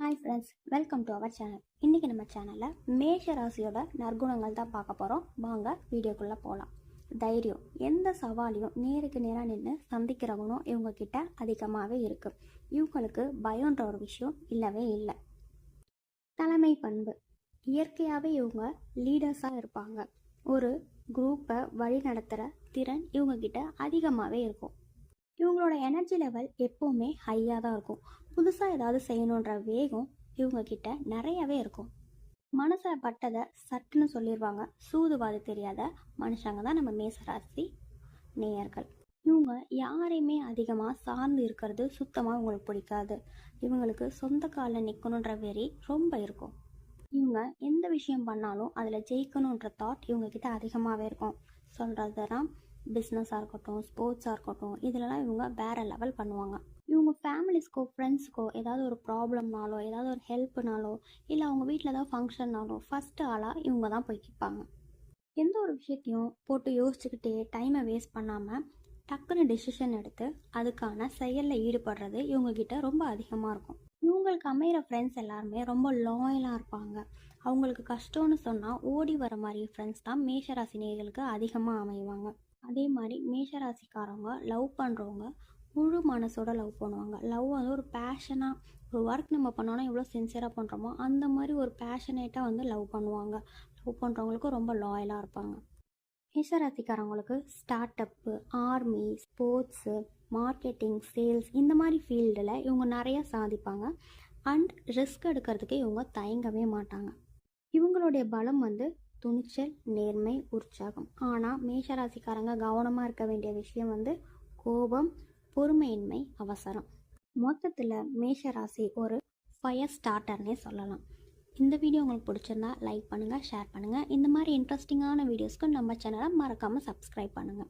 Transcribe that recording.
Hi friends, welcome to our channel. இன்றைக்கி நம்ம சேனலில் மேஷ ராசியோட நற்குணங்கள் தான் பார்க்க போகிறோம். வாங்க வீடியோக்குள்ளே போகலாம். தைரியம். எந்த சவாலையும் நேருக்கு நேராக நின்று சந்திக்கிற குணம் இவங்கக்கிட்ட அதிகமாகவே இருக்குது. இவங்களுக்கு பயன்ற ஒரு விஷயம் இல்லவே இல்லை. தலைமை பண்பு. இயற்கையாகவே இவங்க லீடர்ஸாக இருப்பாங்க. ஒரு குரூப்பை வழி நடத்துகிற திறன் இவங்கக்கிட்ட அதிகமாகவே இருக்கும். இவங்களோட எனர்ஜி லெவல் எப்போவுமே ஹையாக தான் இருக்கும். புதுசாக ஏதாவது செய்யணுன்ற வேகம் இவங்கக்கிட்ட நிறையவே இருக்கும். மனசில் பட்டதை சட்டுன்னு சொல்லிடுவாங்க. சூதுவாது தெரியாத மனுஷங்க தான் நம்ம மேசராசி நேயர்கள். இவங்க யாரையுமே அதிகமாக சார்ந்து இருக்கிறது சுத்தமாக இவங்களுக்கு பிடிக்காது. இவங்களுக்கு சொந்த காலில் நிற்கணுன்ற வெறி ரொம்ப இருக்கும். இவங்க எந்த விஷயம் பண்ணாலும் அதில் ஜெயிக்கணுன்ற தாட் இவங்கக்கிட்ட அதிகமாகவே இருக்கும். சொல்கிறதுனா பிஸ்னஸாக இருக்கட்டும், ஸ்போர்ட்ஸாக இருக்கட்டும், இதிலலாம் இவங்க வேறு லெவல் பண்ணுவாங்க. இவங்க ஃபேமிலிஸ்க்கோ ஃப்ரெண்ட்ஸுக்கோ ஏதாவது ஒரு ப்ராப்ளம்னாலோ ஏதாவது ஒரு ஹெல்ப்னாலோ இல்லை அவங்க வீட்டில் ஏதாவது ஃபங்க்ஷன்னாலோ ஃபஸ்ட்டு ஆளாக இவங்க தான் போய் கேட்பாங்க. எந்த ஒரு விஷயத்தையும் போட்டு யோசிச்சுக்கிட்டே டைமை வேஸ்ட் பண்ணாமல் டக்குன்னு டெசிஷன் எடுத்து அதுக்கான செயலில் ஈடுபடுறது இவங்கக்கிட்ட ரொம்ப அதிகமாக இருக்கும். இவங்களுக்கு அமைகிற ஃப்ரெண்ட்ஸ் எல்லாருமே ரொம்ப லாயலாக இருப்பாங்க. அவங்களுக்கு கஷ்டம்னு சொன்னால் ஓடி வர மாதிரி ஃப்ரெண்ட்ஸ் தான் மேஷராசினியர்களுக்கு அதிகமாக அமைவாங்க. அதே மாதிரி மேஷராசிக்காரவங்க லவ் பண்ணுறவங்க முழு மனசோட லவ் பண்ணுவாங்க. லவ் வந்து ஒரு பேஷனாக, ஒரு ஒர்க் நம்ம பண்ணோன்னா எவ்வளோ சின்சியராக பண்ணுறோமோ அந்த மாதிரி ஒரு பேஷனேட்டாக வந்து லவ் பண்ணுவாங்க. லவ் பண்ணுறவங்களுக்கும் ரொம்ப லாயலாக இருப்பாங்க. மேஷராசிக்காரவங்களுக்கு start up, army, sports, marketing, sales இந்த மாதிரி ஃபீல்டில் இவங்க நிறையா சாதிப்பாங்க. அண்ட் ரிஸ்க் எடுக்கிறதுக்கு இவங்க தயங்கவே மாட்டாங்க. இவங்களுடைய பலம் வந்து துணிச்சல், நேர்மை, உற்சாகம். ஆனால் மேஷராசிக்காரங்க கவனமாக இருக்க வேண்டிய விஷயம் வந்து கோபம், பொறுமையின்மை, அவசரம். மொத்தத்தில் மேஷராசி ஒரு ஃபயர் ஸ்டார்டர்னே சொல்லலாம். இந்த வீடியோ உங்களுக்கு பிடிச்சிருந்தா லைக் பண்ணுங்கள், ஷேர் பண்ணுங்கள். இந்த மாதிரி இன்ட்ரெஸ்டிங்கான வீடியோஸ்க்கு நம்ம சேனலை மறக்காமல் சப்ஸ்கிரைப் பண்ணுங்கள்.